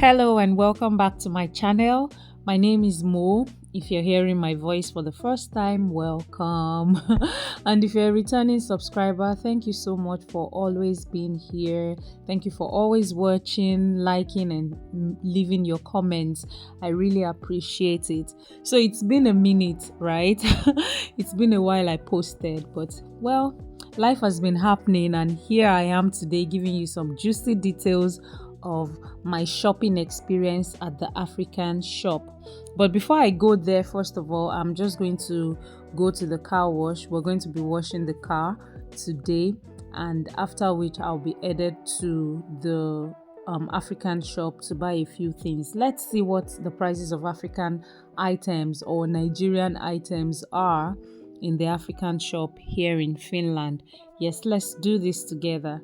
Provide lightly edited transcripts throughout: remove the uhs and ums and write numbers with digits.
Hello and welcome back to my channel. My name is Mo. If you're hearing my voice for the first time, welcome. And if you're a returning subscriber, thank you so much for always being here. Thank you for always watching, liking, and leaving your comments. I really appreciate it. So it's been a minute, right? It's been a while I posted, but well, life has been happening, and here I am today giving you some juicy details of my shopping experience at the African shop. But before I go there, first of all, I'm just going to go to the car wash. We're going to be washing the car today, and after which I'll be headed to the African shop to buy a few things. Let's see what the prices of African items or Nigerian items are in the African shop here in Finland. Yes, let's do this together.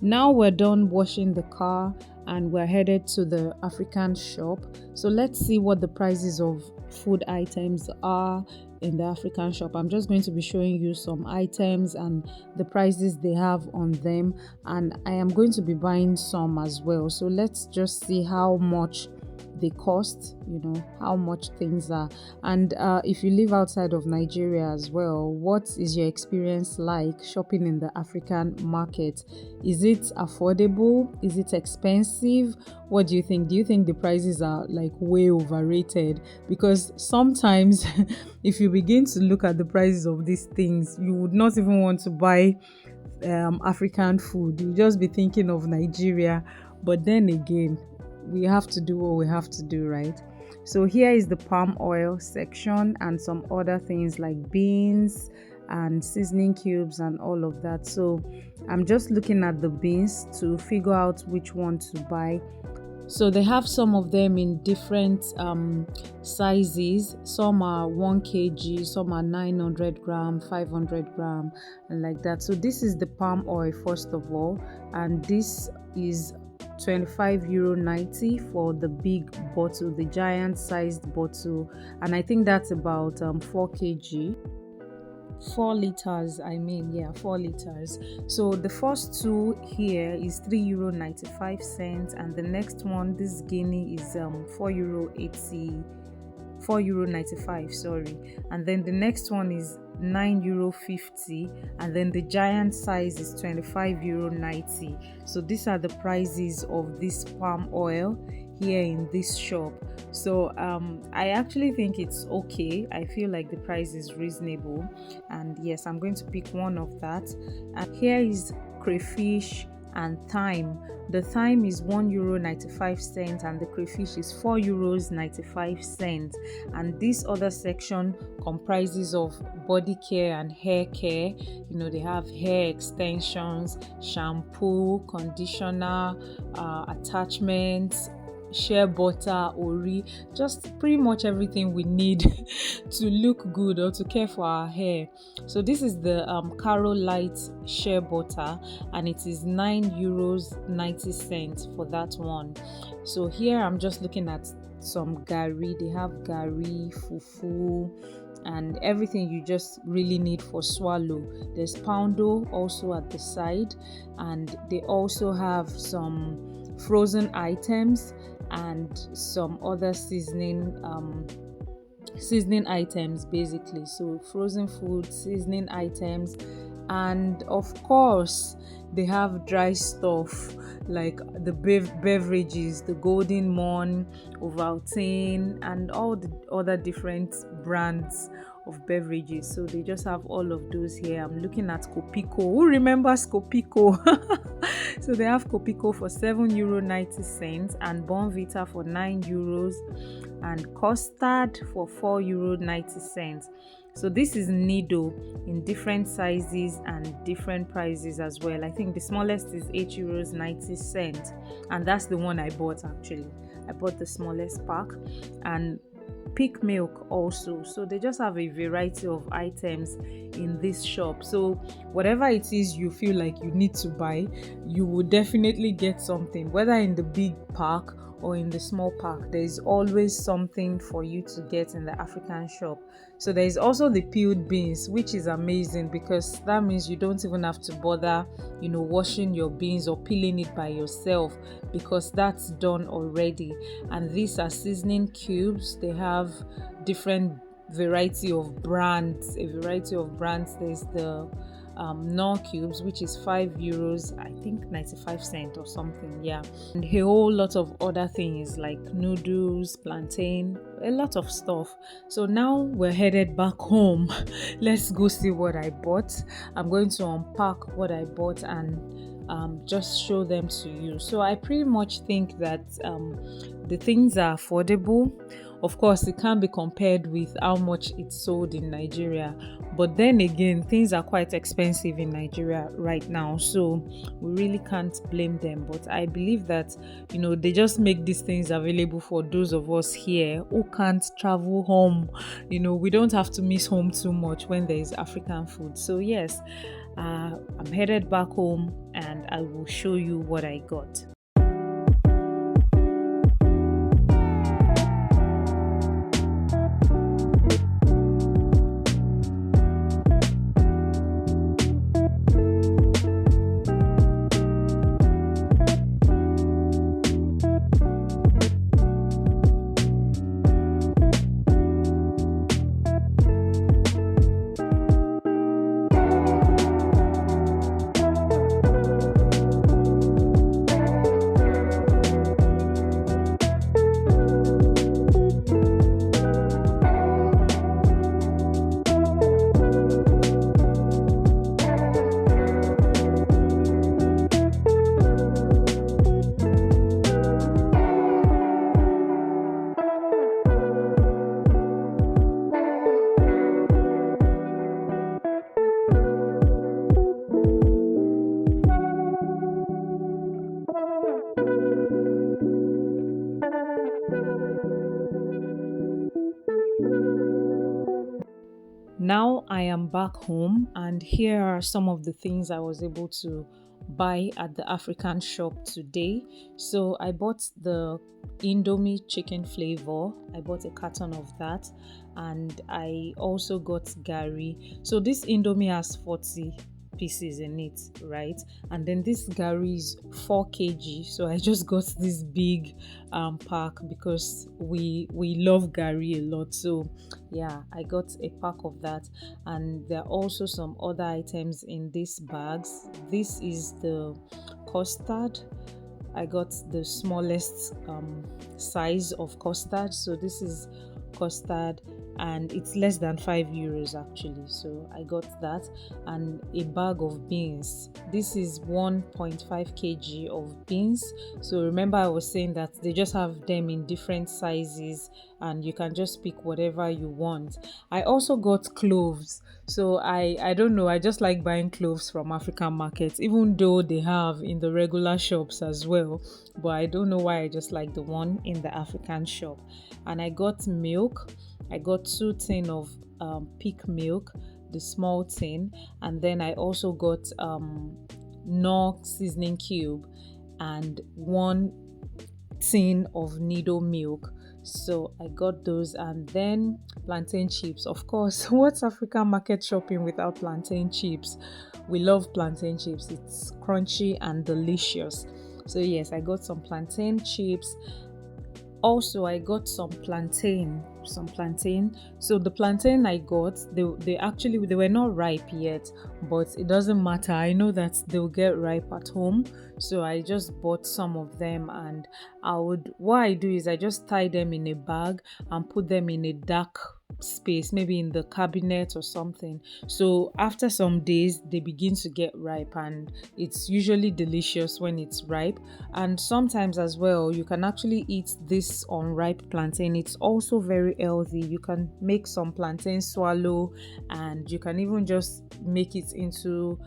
Now we're done washing the car and we're headed to the African shop. So let's see what the prices of food items are in the African shop. I'm just going to be showing you some items and the prices they have on them, and I am going to be buying some as well. So let's just see how much they cost, how much things are. And if you live outside of Nigeria as well, what is your experience like shopping in the African market? Is it affordable? Is it expensive? What do you think? Do you think the prices are like way overrated? Because sometimes if you begin to look at the prices of these things, you would not even want to buy African food. You just be thinking of Nigeria. But then again, we have to do what we have to do, right? So here is the palm oil section and some other things like beans and seasoning cubes and all of that. So I'm just looking at the beans to figure out which one to buy. So they have some of them in different sizes. Some are 1 kg, some are 900 gram, 500 gram, and like that. So this is the palm oil first of all, and this is €25.90 for the big bottle, the giant sized bottle, and I think that's about 4 kg. 4 liters, 4 liters. So the first two here is €3.95, and the next one, this guinea, is €4.95, sorry, and then the next one is €9.50, and then the giant size is €25.90. So these are the prices of this palm oil here in this shop. So I actually think it's okay. I feel like the price is reasonable, and yes, I'm going to pick one of that. And here is crayfish and thyme. The thyme is €1.95 and the crayfish is €4.95. And this other section comprises of body care and hair care. They have hair extensions, shampoo, conditioner, attachments, shea butter, ori, just pretty much everything we need to look good or to care for our hair. So this is the Caro Light shea butter, and it is €9.90 for that one. So here I'm just looking at some gari. They have gari, fufu, and everything you just really need for swallow. There's poundo also at the side, and they also have some frozen items and some other seasoning items, basically. So frozen food, seasoning items, and of course they have dry stuff like the beverages, the Golden Morn, Ovaltine, and all the other different brands of beverages. So they just have all of those here. I'm looking at Copico. Who remembers Copico? So they have Copico for €7.90 and Bonvita for €9 and custard for €4.90. So this is Nido in different sizes and different prices as well. I think the smallest is €8.90, and that's the one I bought. Actually, I bought the smallest pack, and Peak Milk also. So they just have a variety of items in this shop. So whatever it is you feel like you need to buy, you will definitely get something, whether in the big pack or in the small pack. There is always something for you to get in the African shop. So there is also the peeled beans, which is amazing because that means you don't even have to bother washing your beans or peeling it by yourself, because that's done already. And these are seasoning cubes. They have different variety of brands. There's the Knorr cubes, which is €5, I think 95 cents or something, and a whole lot of other things like noodles, plantain, a lot of stuff. So now we're headed back home. Let's go see what I bought. I'm going to unpack what I bought and just show them to you. So I pretty much think that the things are affordable. Of course, it can't be compared with how much it's sold in Nigeria, but then again, things are quite expensive in Nigeria right now, so we really can't blame them. But I believe that they just make these things available for those of us here who can't travel home. We don't have to miss home too much when there is African food. So yes, I'm headed back home and I will show you what I got. back home, and here are some of the things I was able to buy at the African shop today. So I bought the Indomie chicken flavor. I bought a carton of that, and I also got Gary. So this Indomie has 40 pieces in it, right? And then this Gary is 4 kg, so I just got this big pack because we love Gary a lot. So yeah, I got a pack of that, and there are also some other items in these bags. This is the custard. I got the smallest size of custard, so this is custard, and it's less than €5 actually, so I got that. And a bag of beans. This is 1.5 kg of beans. So remember, I was saying that they just have them in different sizes and you can just pick whatever you want. I also got cloves. So I don't know, I just like buying cloves from African markets, even though they have in the regular shops as well, but I don't know why, I just like the one in the African shop. And I got milk. I got 2 tin of peak milk, the small tin, and then I also got Knorr seasoning cube and 1 tin of Nido milk. So I got those, and then plantain chips. Of course, what's African market shopping without plantain chips? We love plantain chips. It's crunchy and delicious. So yes, I got some plantain chips. Also, I got some plantain. So the plantain I got, they were not ripe yet, but it doesn't matter. I know that they'll get ripe at home, so I just bought some of them. And what I do is I just tie them in a bag and put them in a dark space, maybe in the cabinet or something. So after some days they begin to get ripe, and it's usually delicious when it's ripe. And sometimes as well, you can actually eat this unripe plantain. It's also very healthy. You can make some plantain swallow, and you can even just make it into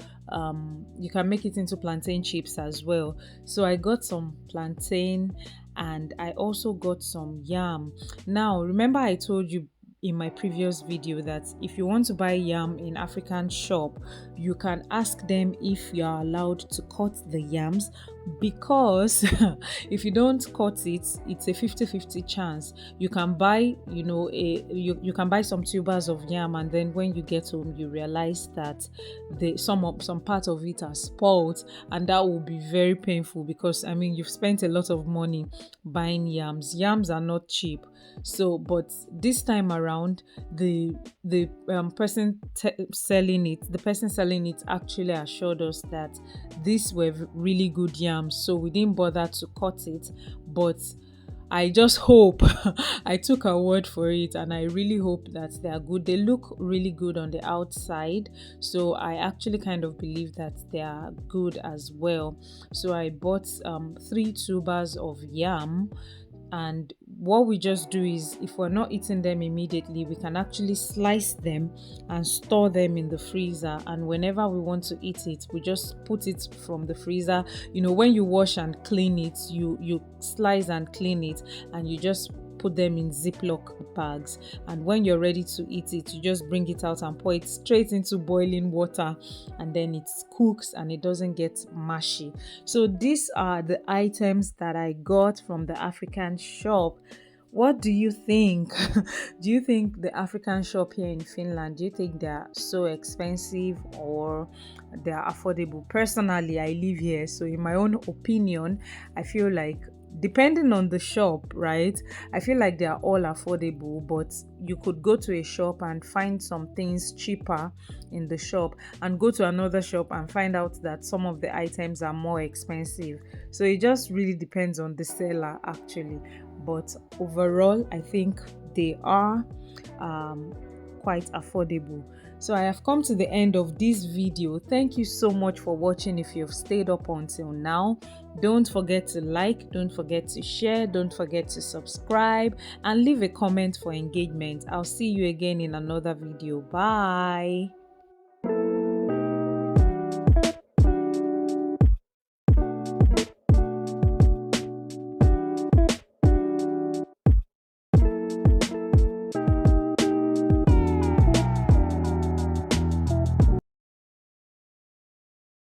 plantain chips as well. So I got some plantain, and I also got some yam. Now remember, I told you in my previous video that if you want to buy yam in African shop, you can ask them if you are allowed to cut the yams, because if you don't cut it, it's a 50-50 chance. You can buy, you can buy some tubers of yam, and then when you get home you realize that some part of it are spoiled, and that will be very painful, because you've spent a lot of money buying yams. Yams are not cheap. So but this time around, the person selling it actually assured us that these were really good yams, so we didn't bother to cut it. But I just hope I took her word for it, and I really hope that they are good. They look really good on the outside, so I actually kind of believe that they are good as well. So I bought 3 tubers of yam. And what we just do is, if we're not eating them immediately, we can actually slice them and store them in the freezer. And whenever we want to eat it, we just put it from the freezer. When you wash and clean it, you slice and clean it, and you just put them in Ziploc bags. And when you're ready to eat it, you just bring it out and pour it straight into boiling water, and then it cooks and it doesn't get mushy. So these are the items that I got from the African shop. What do you think? Do you think the African shop here in Finland, do you think they are so expensive or they are affordable? Personally, I live here, so in my own opinion, I feel like, depending on the shop, right, I feel like they are all affordable, but you could go to a shop and find some things cheaper in the shop, and go to another shop and find out that some of the items are more expensive. So it just really depends on the seller actually. But overall, I think they are quite affordable. So I have come to the end of this video. Thank you so much for watching. If you've stayed up until now, don't forget to like, don't forget to share, don't forget to subscribe, and leave a comment for engagement. I'll see you again in another video. Bye.